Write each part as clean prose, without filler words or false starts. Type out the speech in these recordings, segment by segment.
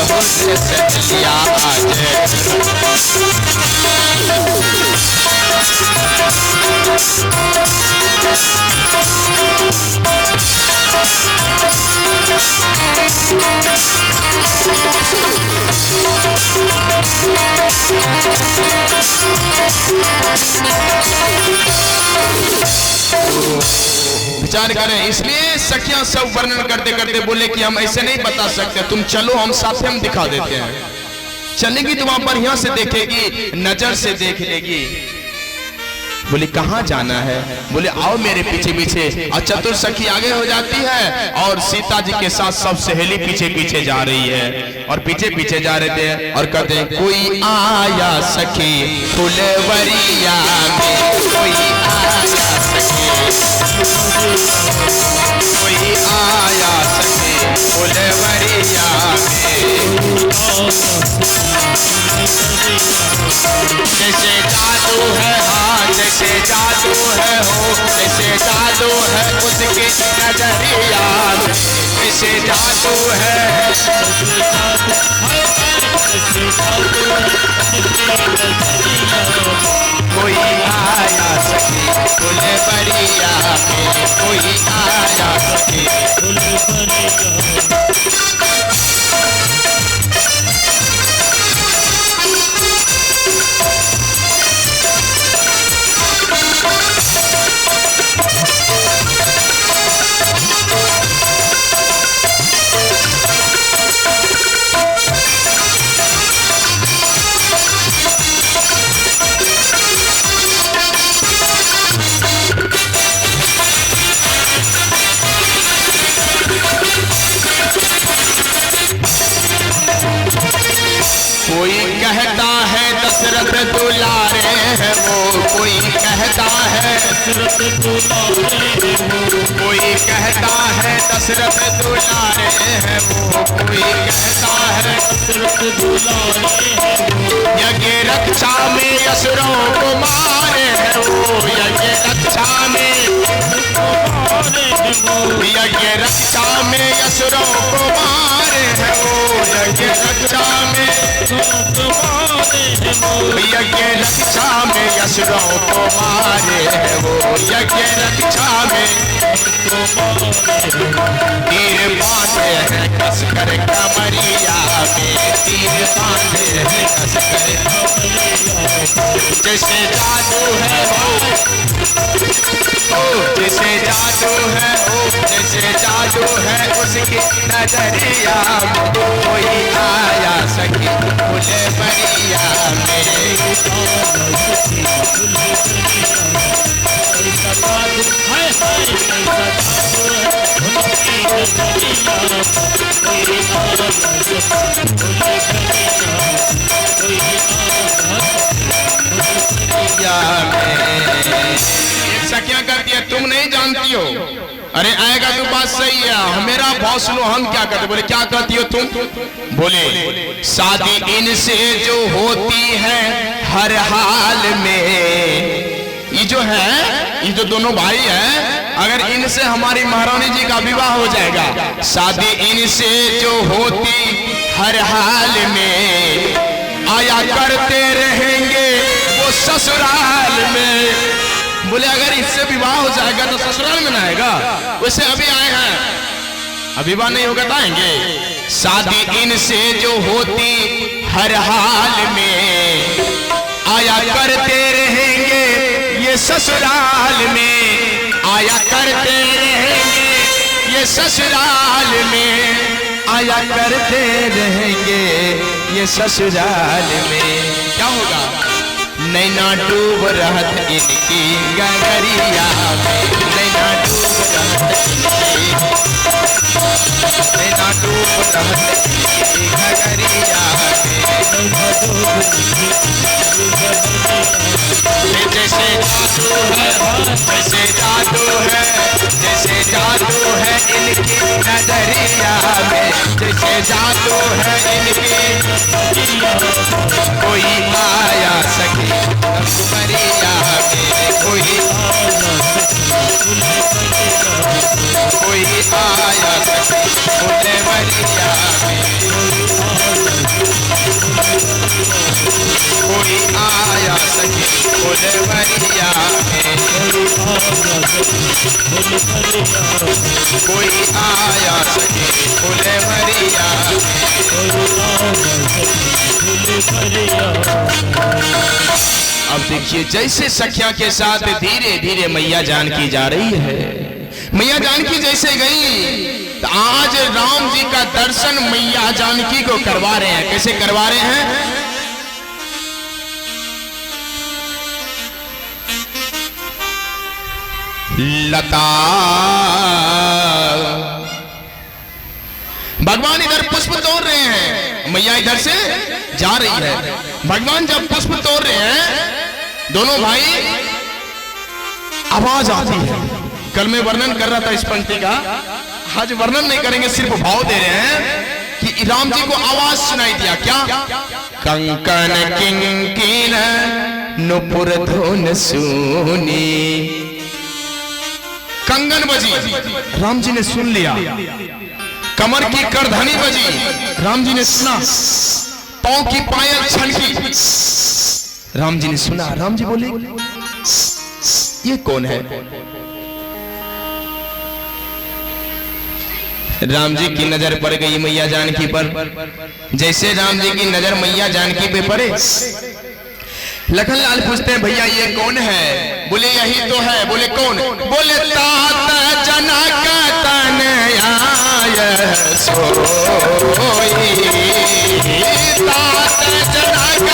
बहुत सजलिया विचार करें। इसलिए सखियां सब वर्णन करते करते बोले कि हम ऐसे नहीं बता सकते, तुम चलो हम साथ हम दिखा देते हैं। चलेगी तो वहां बढ़िया से देखेगी, नजर से देख लेगी। बोले कहाँ जाना है? बोले आओ मेरे पीछे पीछे। और चतुर सखी आगे हो जाती है और सीता जी के साथ सब सहेली पीछे पीछे जा रही है और पीछे पीछे जा रहे थे और कहते हैं कोई आया सखी फुलवरिया में, कोई आया सखी, कोई आया सखी फुलवरिया में। जैसे जादू है, हाँ जैसे जादू है हो, जैसे जादू है उसकी नजरिया में, जैसे जादू है। कोई आया सखी फुलवरिया में, कोई आया सखी फुलवरिया। कोई कहता है दशरथ दुलारे है वो, कोई कहता है दशरथ दुलारे है वो, कोई कहता है दशरथ दुलारे है वो, कोई कहता है दशरथ दुलारे है वो। यज्ञ रक्षा में असुरों को मारे है वो, यज्ञ रक्षा में, यज्ञ रक्षा में असुरों को मारे है वो, यज्ञ रक्षा में, यज्ञ रक्षा में असुरों को मारे है वो, यज्ञ रक्षा में तीर बांधे हैं कस कर कमरिया में, तीर बांधे हैं कस कर कमरिया। जैसे जादू है हो, जैसे जादू है हो, जैसे जादू है उसकी नजरिया में। कोई आया सखी फुलवरिया में, सखियां कहती है तुम नहीं जानती हो। अरे आएगा तो बात सही है, मेरा भाव सुनो हम क्या करते। बोले क्या कहती हो तुम? बोले शादी इनसे जो होती है हर हाल में, ये जो है, ये जो दोनों भाई हैं, अगर इनसे हमारी महारानी जी का विवाह हो जाएगा, शादी इनसे जो होती हर हाल में, आया करते रहेंगे वो ससुराल में। बोले अगर इससे विवाह हो जाएगा तो ससुराल में ना आएगा, वैसे अभी आए हैं, अभी विवाह नहीं होगा तो आएंगे। शादी इनसे जो होती हर हाल में, आया करते रहेंगे ये ससुराल में, आया करते रहेंगे ये ससुराल में, आया करते रहेंगे ये ससुराल में। क्या होगा? नैना डूब रहत इनकी गगरिया में, नैना डूब रहत इनकी, नैना डूब रहत इनकी गगरिया में। जैसे जादू है, जैसे जादू है, जैसे जादू है इनकी नजरिया में, जैसे जादू है इनकी। कोई आया सखी फुलवरिया में, कोई आया सखी फुलवरिया में। कोई आया सके फूल भरिया अब देखिए जैसे सखिया के साथ धीरे धीरे मैया जानकी जा रही है। मैया जानकी जैसे गई तो आज राम जी का दर्शन मैया जानकी को करवा रहे हैं। कैसे करवा रहे हैं? लता भगवान इधर पुष्प तोड़ रहे हैं, मैया इधर से जा रही है। भगवान जब पुष्प तोड़ रहे हैं दोनों भाई, आवाज आती है। कल मैं वर्णन कर रहा था इस पंक्ति का, आज वर्णन नहीं करेंगे, सिर्फ भाव दे रहे हैं कि राम जी को आवाज सुनाई दिया। क्या? कंकन किंकिन नुपुर धुन सुनी। कंगन बजी, राम जी ने सुन लिया। कमर की करधनी बजी, राम जी ने सुना। पांव की पायल छलकी, राम जी ने सुना। राम जी बोले ये कौन है? राम जी की नजर पड़ गई मैया जानकी पर। जैसे राम जी की नजर मैया जानकी पे पड़े, लखनलाल पूछते हैं भैया ये कौन है? बोले यही तो है। बोले कौन? बोले तात जनक तनया सोई, तात जनक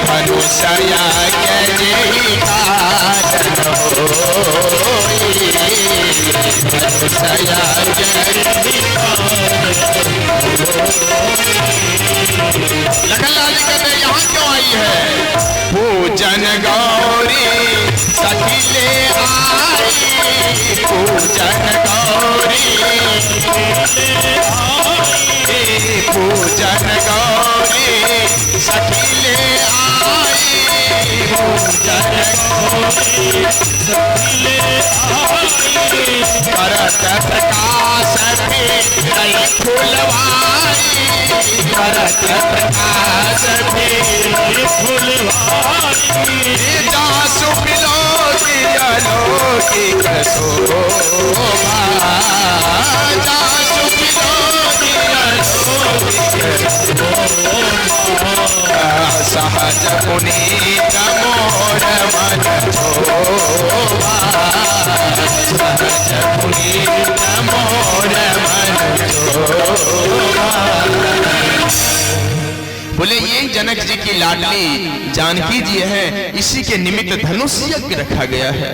धनुषया लखनलाल जी कहते हैं यहाँ क्यों आई है? पूजन गौरी सखी ले आई, पूजन गौरी पूजन गौरी सखी ले आई, पूजन गौरी सखी ले आई। करत प्रकाश भी रही फुलवाई, करत प्रकाश भी रही फुलवाई। जासु बिलोकी अलौकिक शोभा, जासु बिलोकी अलौकिक शोभा। सहज पुनीत मोर मन शोभा, सहज पुनीत मोर मन शोभा। बोले ये जनक जी की लाडली जानकी जी है, इसी के निमित्त धनुष यज्ञ रखा गया है।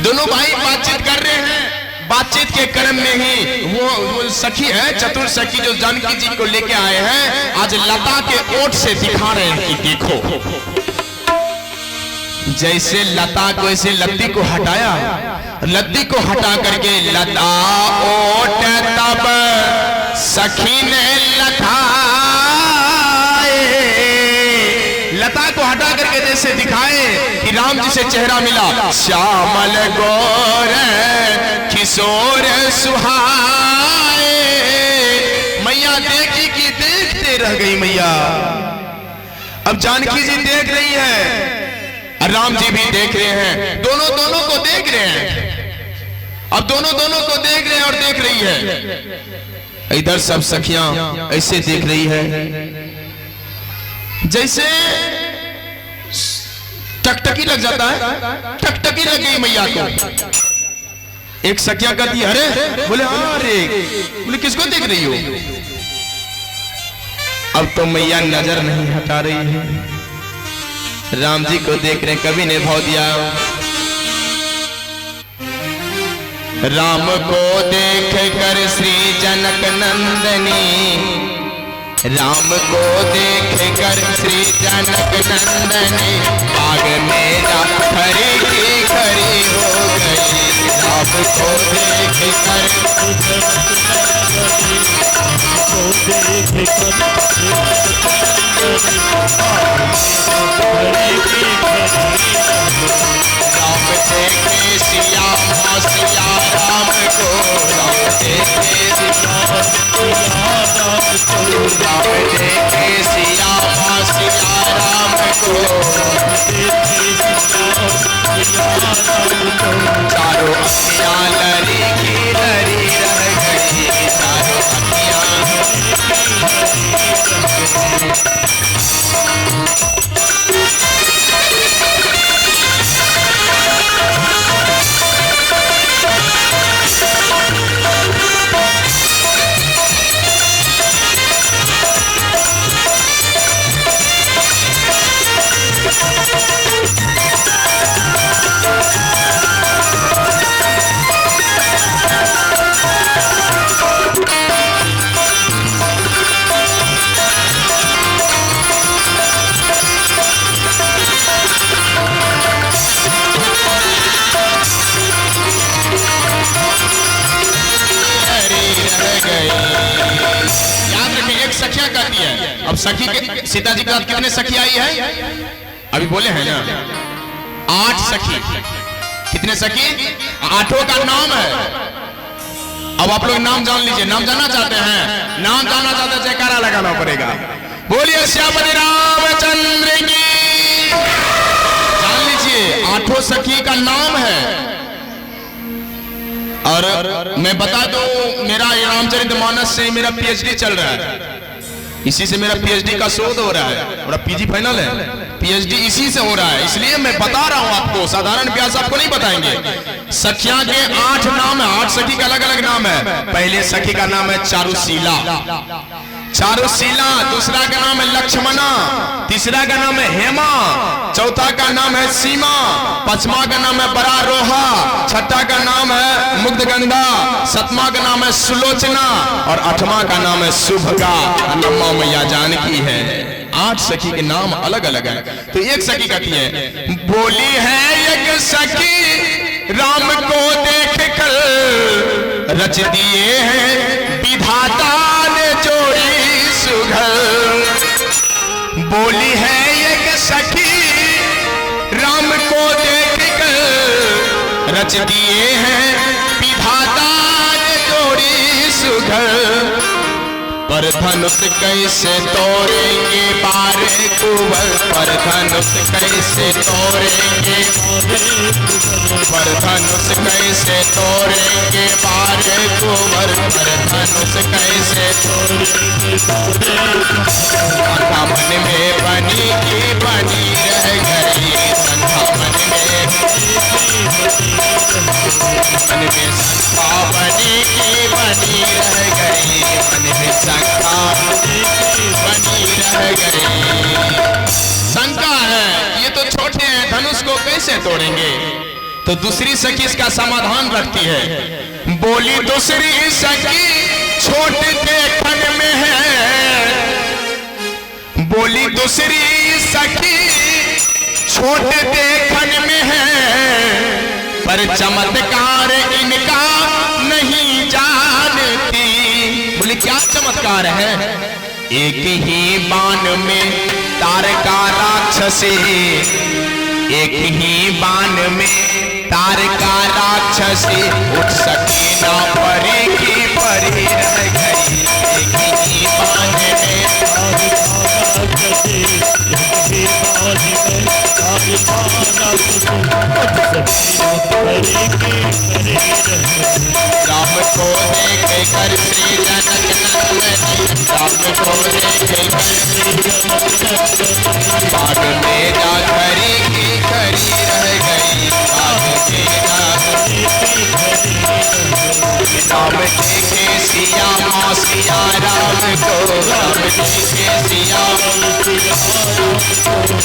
दोनों भाई बातचीत कर रहे हैं। बातचीत के क्रम में ही वो सखी है, चतुर सखी जो जानकी जी को लेके आए हैं, आज लता के ओठ से दिखा रहे हैं कि देखो। जैसे लता को ऐसे लद्दी को हटाया, लद्दी को हटा करके लता ओठ तब सखी ने लता को हटा करके जैसे दिखाए कि राम जी से चेहरा मिला। श्यामल गौर किशोर सुहाए, मैया देखी कि देखते रह गई मैया। अब जानकी जी देख रही है, राम जी भी देख रहे हैं, दोनों को देख रहे हैं। अब दोनों को देख रहे हैं और देख रही है। इधर सब सखियां ऐसे देख रही है जैसे टकटकी लग जाता है, टकटकी लग गई मैया को। एक सखिया कहती है अरे, बोले हाँ रे, बोले किसको देख रही हो? अब तो मैया नजर नहीं हटा रही है, राम जी को देख रहे। कवि ने भाव दिया, राम को देख कर श्री जनक नंदनी, राम को देख कर श्री जनक नंदनी, बाग मेरा खरी की खरी हो गई। राम को देख कर राम देखे सिया माँ सिया राम को, राम देखे सिया माँ सिया राम को, चारों अखियाँ लरी की लरी रह गई, चारों अखियाँ सखियां कहती है। अब सखी के सीता जी के साथ कितने सखी आई है? अभी बोले हैं ना 8 सखी। कितने सखी? 8 का नाम है। अब आप लोग नाम जान लीजिए। नाम जानना चाहते हैं? नाम जानना चाहते हैं जयकारा लगाना पड़ेगा। बोलिए श्यामपति रामचंद्र की। जान लीजिए 8 सखी का नाम है। और मैं बता दूं मेरा रामचरितमानस से मेरा पीएचडी चल रहा है। इसी से मेरा पीएचडी का शोध हो रहा है। मेरा पीजी फाइनल है, पीएचडी इसी से हो रहा है। इसलिए मैं बता रहा हूं आपको, साधारण व्यास आपको नहीं बताएंगे। सखियां के 8 नाम है। 8 सखी का अलग अलग नाम है। पहले सखी का नाम है चारुशीला, चारुशीला। दूसरा का नाम है लक्ष्मणा, तीसरा का नाम है हेमा, चौथा का नाम है सीमा, पांचवा का नाम है बरारोहा, छठा का नाम है मुग्धगंधा, सातवां का नाम है सुलोचना और 8वां का नाम है शुभगा। नम्मा मैया जानकी है। 8 सखी के नाम अलग अलग है। तो एक सखी कहती है, बोली है एक सखी राम को देख कर रच दिए हैं विधाता ने जोड़ी सुघर। बोली है एक सखी राम को देख कर रच दिए हैं विधाता ने जोड़ी सुघर। पर धनुष कैसे तोड़ेंगे बारे कुंवर, पर धनुष कैसे तोड़ेंगे, पर धनुष कैसे तोड़ेंगे बारे कुंवर, पर धनुष कैसे तोड़ेंगे। संध्या मन में बनी की बनी रह गई, संध्या मन में संध्या बनी की बनी रह गई, मन में बनी रह गई। शंका है ये तो छोटे हैं, धनुष को कैसे तोड़ेंगे? तो दूसरी सखी इसका समाधान रखती है। बोली दूसरी सखी छोटे देखन में है, बोली दूसरी सखी छोटे देखन में है, पर चमत्कार इनका नहीं जानती। बोले क्या चमत्कार है? एक ही बाण में तारका राक्षसी, एक ही बाण में तारका राक्षसी, उठ सके ना परी की परी रह गई। एक ही बाण में राम को देख कर श्री जनक नंदन, राम को देख कर बाग में जा खरी की खरी रह गई, बाग में जा राम देखे सिया माँ सिया राम को, राम देखे सिया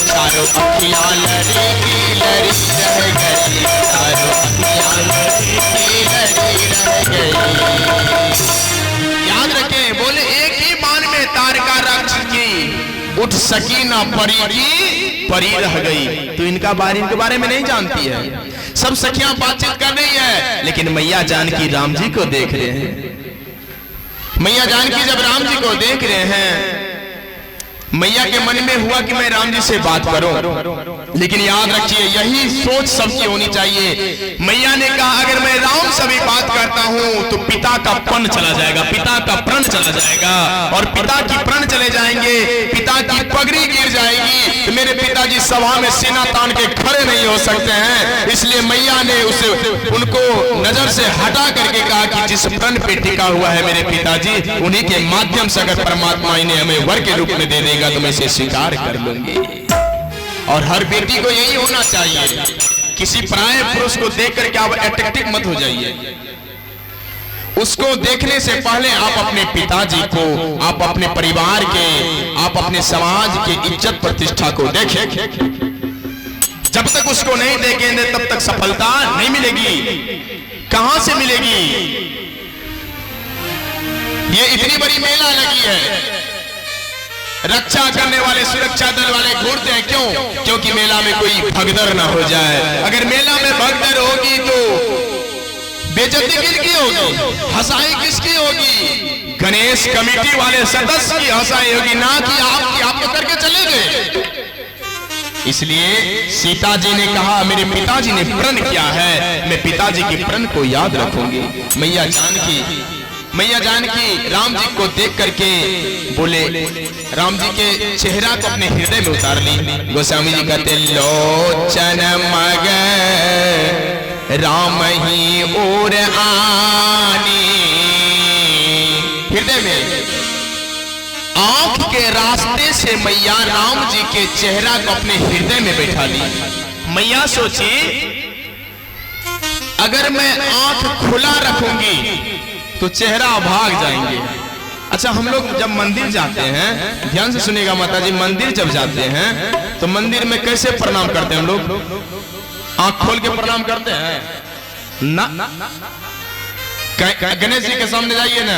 चारों अखियाँ लरी की लरी रह गई, चारों अखियाँ लरी की लरी रह गई। याद रखें, बोले एक ही बाण में तारका राक्षस की उठ सकी ना परी की परी रह गई। तो इनके बारे में नहीं जानती है। सब सखियां बातचीत कर रही है, लेकिन मैया जानकी राम जी को देख रहे हैं। मैया जानकी जब राम जी को देख रहे हैं, मैया के मन में हुआ कि मैं राम जी से बात करूं, लेकिन याद रखिए यही सोच सबकी होनी चाहिए। मैया ने कहा अगर मैं राम से भी बात करता हूं तो पिता का प्रण चला जाएगा, पिता का प्रण चला जाएगा, और पिता की प्रण चले जाएंगे, पिता की पगड़ी गिर जाएगी, तो मेरे पिताजी सभा में सीना तान के खड़े नहीं हो सकते हैं। इसलिए मैया ने उसे उनको नजर से हटा करके कहा कि जिस प्रण पे टिका हुआ है मेरे पिताजी, उन्हीं के माध्यम से अगर परमात्मा इन्हें हमें वर के रूप में दे देगा तो मैं इसे स्वीकार कर लूंगी। और हर बेटी को यही होना चाहिए, किसी पराये पुरुष को देख करके आप अट्रैक्टिव मत हो जाइए। उसको देखने से पहले आप अपने पिताजी को, आप अपने परिवार के, आप अपने समाज के इज्जत प्रतिष्ठा को देखें। जब तक उसको नहीं देखेंगे तब तक सफलता नहीं मिलेगी। कहां से मिलेगी? ये इतनी बड़ी मेला लगी है, रक्षा करने वाले सुरक्षा दल वाले घूरते हैं, क्यों? क्योंकि मेला में कोई भगदड़ ना हो जाए। अगर मेला में भगदड़ होगी तो बेइज्जती किसकी होगी? हंसाई किसकी होगी? गणेश कमेटी वाले सदस्य की हंसाई होगी, ना कि आपकी। आप तो करके चले गए। इसलिए सीता जी ने कहा मेरे पिताजी ने प्रण किया है, मैं पिताजी के प्रण को याद रखूंगी। मैया जानकी राम जी को देख करके बोले, राम जी के चेहरा को अपने हृदय में उतार ली। गोस्वामी जी कहते लोचन मग राम ही और आनी, हृदय में आंख के रास्ते से मैया राम जी के चेहरा को अपने हृदय में बैठा ली। मैया सोची अगर मैं आंख खुला रखूंगी तो चेहरा भाग जाएंगे। अच्छा, हम लोग जब मंदिर जाते हैं, ध्यान से सुनिएगा माता जी, मंदिर जब जाते हैं तो मंदिर में कैसे प्रणाम करते हैं हम लोग? आंख खोल के प्रणाम करते हैं ना? गणेश जी के सामने जाइए ना,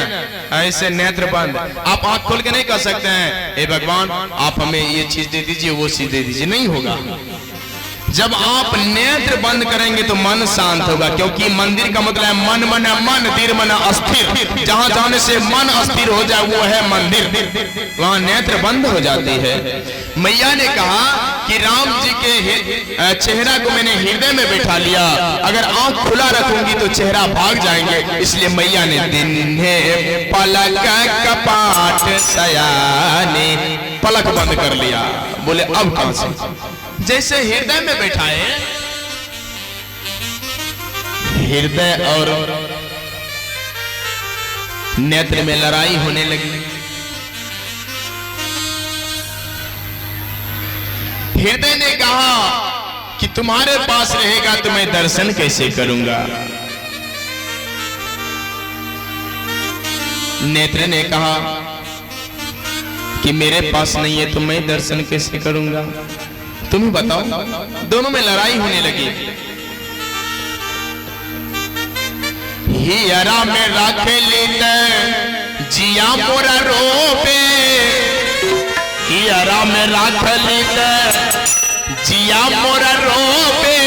ऐसे नेत्र बंद, आप आंख खोल के नहीं कर सकते हैं हे भगवान आप हमें ये चीज दे दीजिए, वो चीज दे दीजिए, नहीं होगा। जब आप नेत्र बंद करेंगे तो मन शांत होगा, क्योंकि मंदिर का मतलब है मन मना मन, धीर मना अस्थिर। जहां जाने से मन अस्थिर हो जाए वो है मंदिर, वहां नेत्र बंद हो जाती है। मैया ने कहा कि राम जी के चेहरा को मैंने हृदय में बैठा लिया, अगर आंख खुला रखूंगी तो चेहरा भाग जाएंगे। इसलिए मैया ने दिन है पलक कपाट सयाने, पलक बंद कर लिया। बोले अब कहां से? जैसे हृदय में बैठाए, हृदय और नेत्र में लड़ाई होने लगी। हृदय ने कहा कि तुम्हारे पास रहेगा तो मैं दर्शन कैसे करूंगा? नेत्र ने कहा कि मेरे पास नहीं है तो मैं दर्शन कैसे करूंगा? तुम ही बताओ। दोनों में लड़ाई होने लगी। हियरा में रख लीते जिया मोरा रोपे, हियरा में रख लीते जिया मोरा रोपे,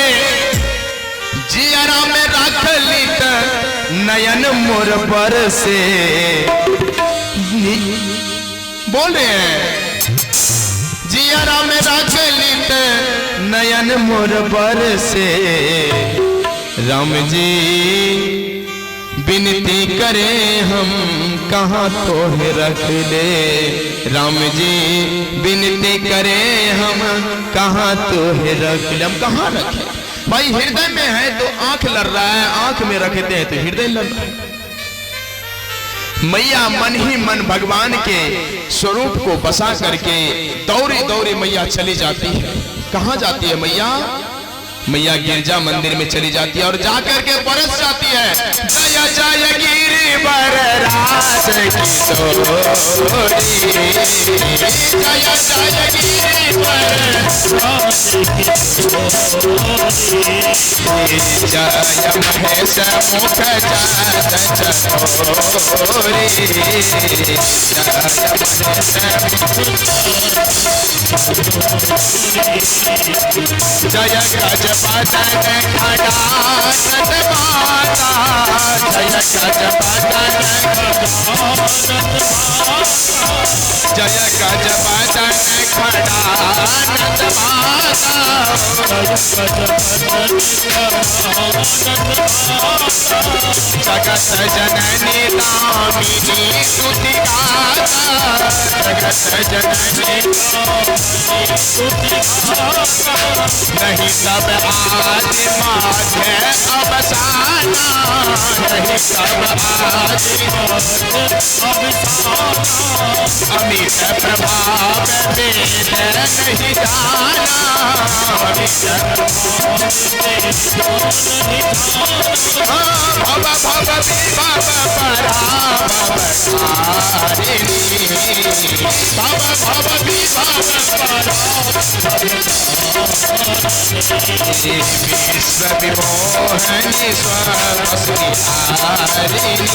जियरा में रख लीते नयन मोर पर से। बोल रहे हैं जियरा में रख लीते नयन मोर पर से, राम जी विनती करे हम कहाँ तोहे रख ले, राम जी विनती करे हम कहाँ तोहे रख ले। हम कहाँ रखे भाई? हृदय में है तो आंख लड़ रहा है, आंख में रखते हैं तो हृदय लड़ रहा है। मैया मन ही मन भगवान के स्वरूप को बसा करके दौड़ी दौड़ी मैया चली जाती है। कहाँ जाती है मैया? मैया गिरजा मंदिर में चली जाती है और जाकर के बरस जाती है, जय जय गिरिवर राज की सोरी, जय जय गिरिवर राज की सोरी, जय महेश मुख चोरी, जय गज बदन खड़ा सत माता, जय गज बदन जय गजबदन खड़ानंद माता जगत जननी दामिनी स्तुति गाता जगत जननी नहीं सब आदि माध्य अवसाना नहीं सब आदि अमित प्रभाव वेद नहीं जाना भव भव विभव पराभवकारिणी भव भव विभव विश्व विमोहनी स्वस्ति हारिणी।